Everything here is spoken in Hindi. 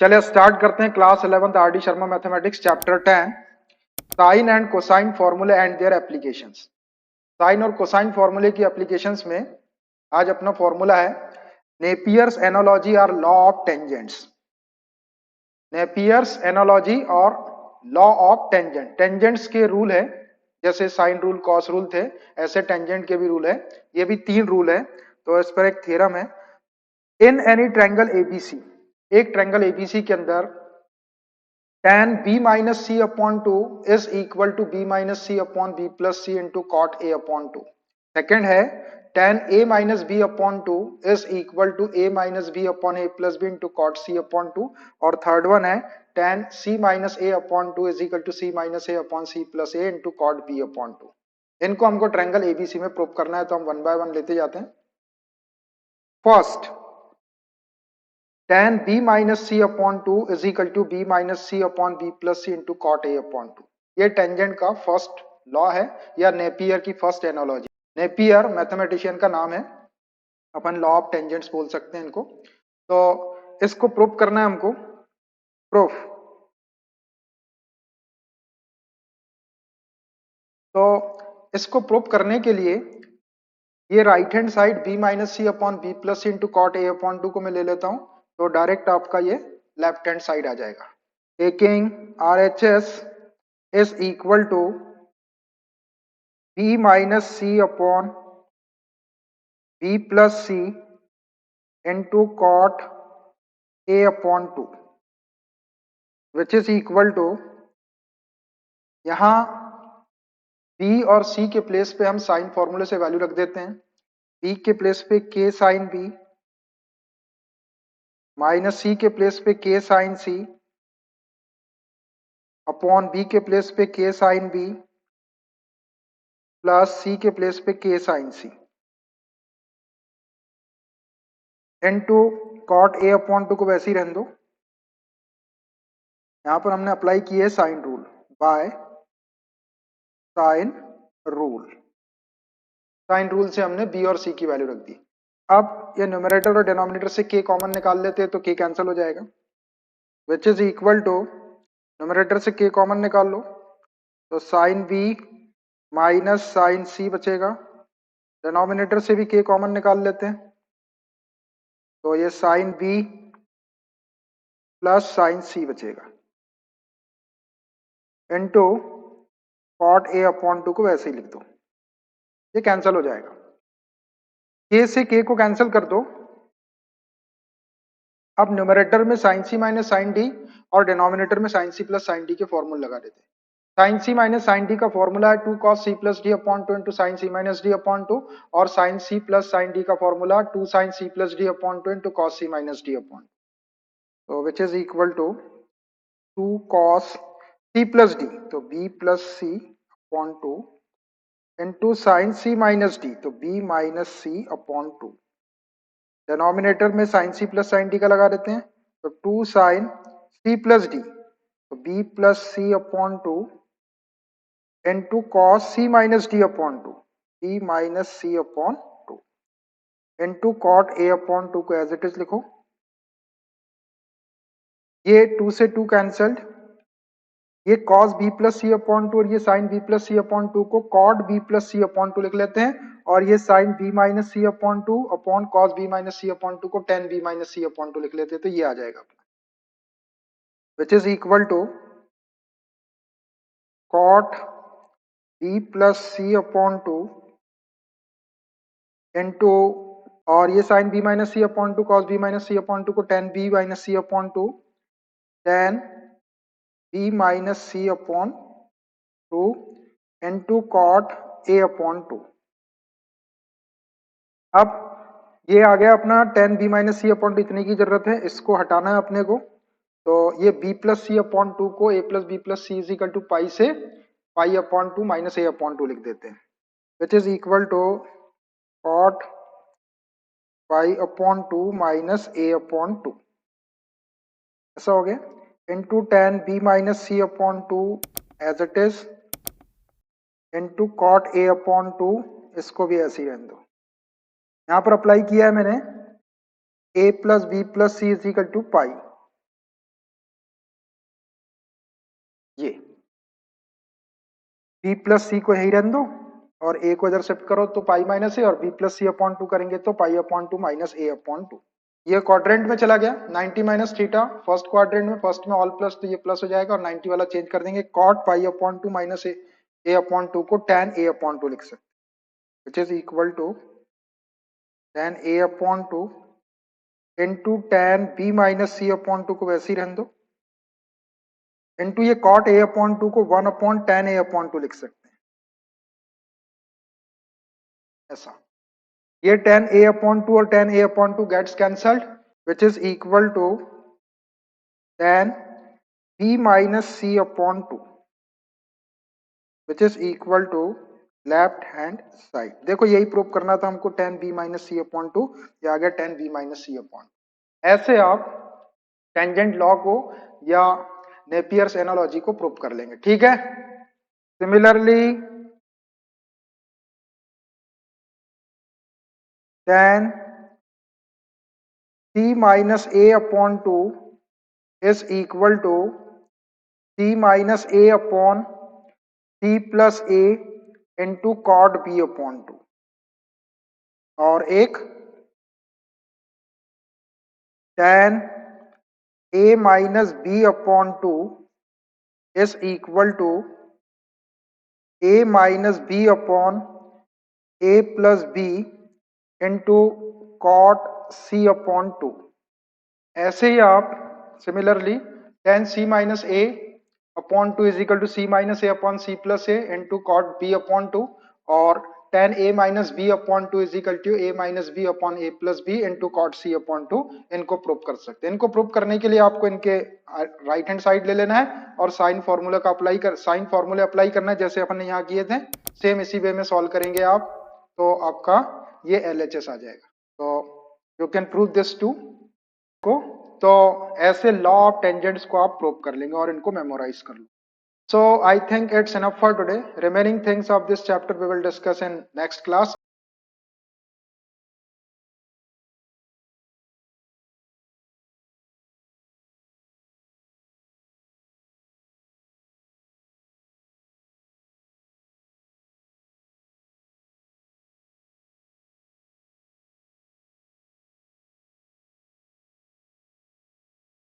चलिए स्टार्ट करते हैं class 11th R D Sharma mathematics chapter 10 sine and cosine formulae and their applications. Sine और कोसाइन फॉर्मूले की एप्लीकेशंस में आज अपना फॉर्मूला है नेपियर्स एनालॉजी और law of tangents. Napier's analogy और लॉ ऑफ टेंजेंट। टेंजेंट्स के रूल है, जैसे साइन रूल कॉस रूल थे, ऐसे टेंजेंट के भी रूल है। ये भी 3 रूल है। तो इस पर एक थ्योरम है, इन एनी ट्रायंगल एबीसी, एक ट्रायंगल एबीसी के अंदर tan b minus c upon 2 is equal to b minus c upon b plus c into cot a upon 2। Second है tan a minus b upon 2 is equal to a minus b upon a plus b into cot c upon 2। और थर्ड वन है tan c minus a upon 2 is equal to c minus a upon c plus a into cot b upon 2। इनको हमको ट्रायंगल एबीसी में प्रूव करना है, तो हम वन बाय वन लेते जाते हैं। First, tan b minus c upon 2 is equal to b minus c upon b plus c into cot a upon 2। ये टेंजेंट का फर्स्ट लॉ है, या नेपियर की फर्स्ट एनालॉजी। नेपियर मैथमेटिशियन का नाम है, अपन लॉ ऑफ टेंजेंट्स बोल सकते हैं इनको। तो इसको प्रूफ करना है हमको। प्रूफ, तो इसको प्रूफ करने के लिए ये right hand side b minus C upon B plus C into cot A upon 2 को मैं ले लेता हूं, तो डायरेक्ट आपका ये लेफ्ट हैंड साइड आ जाएगा। Taking RHS is equal to b minus c upon b plus c into cot a upon 2 which is equal to, यहाँ b और c के प्लेस पे हम साइन फॉर्मूले से वैल्यू रख देते हैं। b के प्लेस पे k sine b minus c के प्लेस पे k sine c upon b के प्लेस पे k sine b plus c के प्लेस पे k sine c into cot a upon 2 को वैसे ही रहने दो। यहां पर हमने अप्लाई किया है sine rule, by sine rule. Sine rule से हमने b और c की वैल्यू रख दी। अब ये न्यूमरेटर और डिनोमिनेटर से k कॉमन निकाल लेते हैं, तो k कैंसिल हो जाएगा, which is equal to, numerator से k कॉमन निकाल लो तो sine b minus sine c बचेगा। डिनोमिनेटर से भी k कॉमन निकाल लेते हैं, तो ये sine b plus sine c बचेगा इनटू कॉट a अपॉन 2 को वैसे ही लिख दो, ये कैंसिल हो जाएगा। k से k को कैंसिल कर दो। अब न्यूमरेटर में sine c minus sine d और डिनोमिनेटर में sine c plus sine d के फॉर्मूला लगा देते हैं। Sine c minus sine d का फॉर्मूला है 2 cos c plus d upon 2 into sine c minus d upon 2, और sine c plus sine d का formula 2 sine c plus d upon 2 into cos c minus d upon 2, तो which is equal to 2 cos c plus d, तो b plus c upon 2 into sine c minus d, तो b minus c upon 2। Denominator में sine c plus sine d का लगा देते हैं, तो 2 साइन c प्लस d, तो b plus c upon 2 into cos c minus d upon 2, b minus c upon 2 into cot a upon 2 को एज इट इज लिखो। ये 2 से 2 कैंसल्ड, ये cos b plus c upon 2 और ये sine b plus c upon 2 को cot b plus c upon 2 लिख लेते हैं, और ये साइन b माइनस सी upon 2 upon cos b minus सी अपॉन 2 को tan b माइनस सी अपॉन 2 लिख लेते हैं, तो ये आ जाएगा अपना, which is equal to cot b plus c upon 2 into, और ये साइन b माइनस सी अपॉन 2 cos b माइनस सी अपॉन 2 को tan b minus C upon 2 tan b minus C upon 2 into cot a upon 2। अब ये आ गया अपना tan b माइनस सी अपॉन 2, इतने की जरूरत है, इसको हटाना है अपने को। तो ये b प्लस सी अपॉन 2 को a plus b plus c is equal to pi से pi upon 2 minus a upon 2 लिख देते हैं, which is equal to cot pi upon 2 minus a upon 2, ऐसा हो गया, into tan b minus C upon 2 as it is into cot a upon 2, इसको भी ऐसे ही रहने दो। यहां पर अप्लाई किया है मैंने a plus b plus c is equal to pi, ये b प्लस सी को यही रहने दो और a को इधर शिफ्ट करो तो पाई माइनस ए, और b plus c upon to करेंगे तो पाई upon two minus a upon two. ये क्वाड्रेंट में चला गया 90 माइनस थीटा, फर्स्ट क्वाड्रेंट में, फर्स्ट में ऑल प्लस तो ये प्लस हो जाएगा और 90 वाला चेंज कर देंगे, cot pi upon two minus a upon two को tan a अपॉन टू लिख सकते, which is equal to tan a upon two into tan b minus C upon two को वैसे ही रहने दो, इंटू ये कॉट a अपॉन टू को 1 upon tan a upon two लिख सकते हैं ऐसा। ये tan a अपॉन टू और tan a upon two gets cancelled, which is equal to tan b minus C upon two, which is equal to left hand side. देखो यही प्रूव करना था हमको, tan b माइनस सी अपॉन टू, ये आ गया tan b माइनस सी अपॉन। ऐसे आप टेंजेंट लॉ को या नेपियर्स एनालॉजी को प्रूव कर लेंगे, ठीक है। Similarly tan c minus a upon two is equal to c minus a upon c plus a into cot b upon two, और एक tan a minus b upon two is equal to a minus b upon a plus b into cot c upon two. ऐसे ही आप similarly tan c minus a upon two is equal to c minus a upon c plus a into cot b upon two, और tan a minus b upon two is equal to a minus b upon a plus b into cot c upon two, इनको प्रूव कर सकते हैं। इनको प्रूव करने के लिए आपको इनके राइट हैंड साइड ले लेना है और साइन फॉर्मूला का साइन फॉर्मूले अप्लाई करना है, जैसे अपन ने यहाँ किए थे सेम इसी वे में सॉल्व करेंगे आप, तो आपका ये LHS आ जाएगा। तो you can prove this two को, तो ऐसे लॉ ऑफ टेंजेंट्स को आप प्रूव कर लेंगे और इनको मेमोराइज कर लो। So I think it's enough for today. Remaining things of this chapter we will discuss in next class.